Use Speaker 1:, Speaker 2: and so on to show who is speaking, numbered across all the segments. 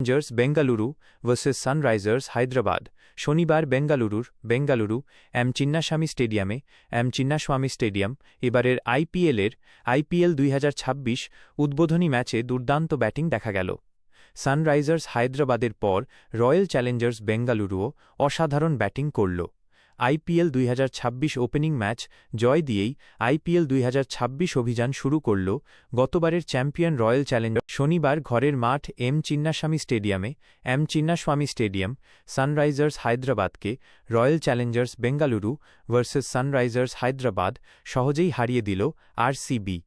Speaker 1: Challengers Bengaluru versus Sunrisers Hyderabad. শনিবার Bengaluru Chinnaswamy stadium এবারের IPL 2026 উদ্বোধনী ম্যাচে দুর্দান্ত ব্যাটিং দেখা গেল। সানরাইজার্স হায়দ্রাবাদের পর রয়্যাল চ্যালেঞ্জার্স বেঙ্গালুরুও অসাধারণ ব্যাটিং করল। আইপিএল 2026 ওপেনিং ম্যাচ জয় দিয়েই আইপিএল 2026 অভিযান শুরু করল গতবারের চ্যাম্পিয়ন রয়্যাল চ্যালেঞ্জার্স। শনিবার ঘরের মাঠ চিন্নাস্বামী স্টেডিয়াম সানরাইজার্স হায়দ্রাবাদকে Royal Challengers Bengaluru versus Sunrisers Hyderabad সহজেই হারিয়ে দিল আরসিবি।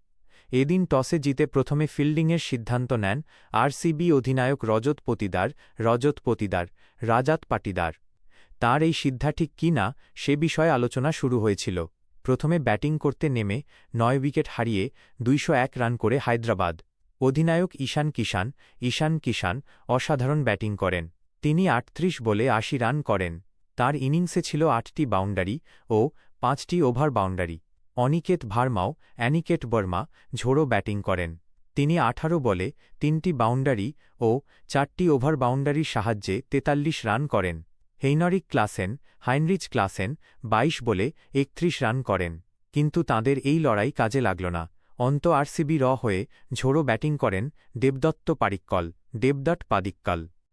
Speaker 1: এদিন টসে জিতে প্রথমে ফিল্ডিংয়ের সিদ্ধান্ত নেন আরসিবি অধিনায়ক রজত পাটিদার। তাঁর এই সিদ্ধা ঠিক কি না সে বিষয়ে আলোচনা শুরু হয়েছিল। প্রথমে ব্যাটিং করতে নেমে 9 উইকেট হারিয়ে 201 রান করে হায়দ্রাবাদ। অধিনায়ক ঈশান কিষান অসাধারণ ব্যাটিং করেন। তিনি 38 বলে 80 রান করেন। তাঁর ইনিংসে ছিল 8টি বাউন্ডারি ও 5টি ওভার বাউন্ডারি। অনিকেত বর্মা ঝোড়ো ব্যাটিং করেন। তিনি 18 বলে 3টি বাউন্ডারি ও 4টি ওভার বাউন্ডারির সাহায্যে 43 রান করেন। হাইনরিচ ক্লাসেন 22 বলে 31 রান করেন। কিন্তু তাঁদের এই লড়াই কাজে লাগল না। আরসিবি হয়ে ঝোড়ো ব্যাটিং করেন দেবদত্ত পাদিক্কাল।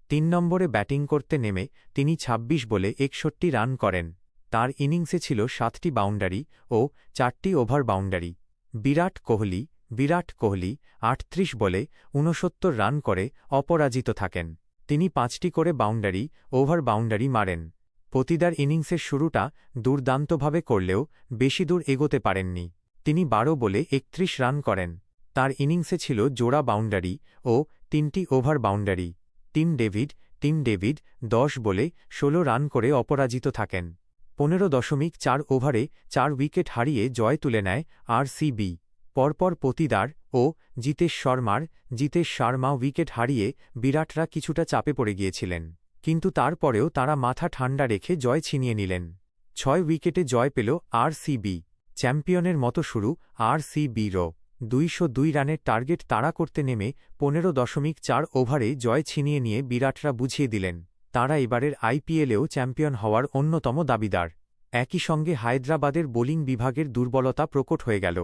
Speaker 1: 3 নম্বরে ব্যাটিং করতে নেমে তিনি 26 বলে 61 রান করেন। তাঁর ইনিংসে ছিল 7টি বাউন্ডারি ও 4টি ওভার বাউন্ডারি। বিরাট কোহলি 38 বলে 69 রান করে অপরাজিত থাকেন। তিনি 5টি করে বাউন্ডারি ওভার বাউন্ডারি মারেন। পতিদার ইনিংসের শুরুটা দুর্দান্তভাবে করলেও বেশি দূর এগোতে পারেননি। তিনি 12 বলে 31 রান করেন। তাঁর ইনিংসে ছিল জোড়া বাউন্ডারি ও 3টি ওভার বাউন্ডারি। টিম ডেভিড 10 বলে 16 রান করে অপরাজিত থাকেন। 15.4 ওভারে 4 উইকেট হারিয়ে জয় তুলে নেয় আরসিবি। পরপর পতিদার ও জিতেশ শর্মা উইকেট হারিয়ে বিরাটরা কিছুটা চাপে পড়ে গিয়েছিলেন। কিন্তু তারপরেও তাঁরা মাথা ঠান্ডা রেখে জয় ছিনিয়ে নিলেন। 6 উইকেটে জয় পেল আরসিবি। চ্যাম্পিয়নের মতো শুরু আরসিবিরও। 202 রানের টার্গেট তাড়া করতে নেমে 15.4 ওভারে জয় ছিনিয়ে নিয়ে বিরাটরা বুঝিয়ে দিলেন তাঁরা এবারের আইপিএলেও চ্যাম্পিয়ন হওয়ার অন্যতম দাবিদার। একই সঙ্গে হায়দ্রাবাদের বোলিং বিভাগের দুর্বলতা প্রকট হয়ে গেল।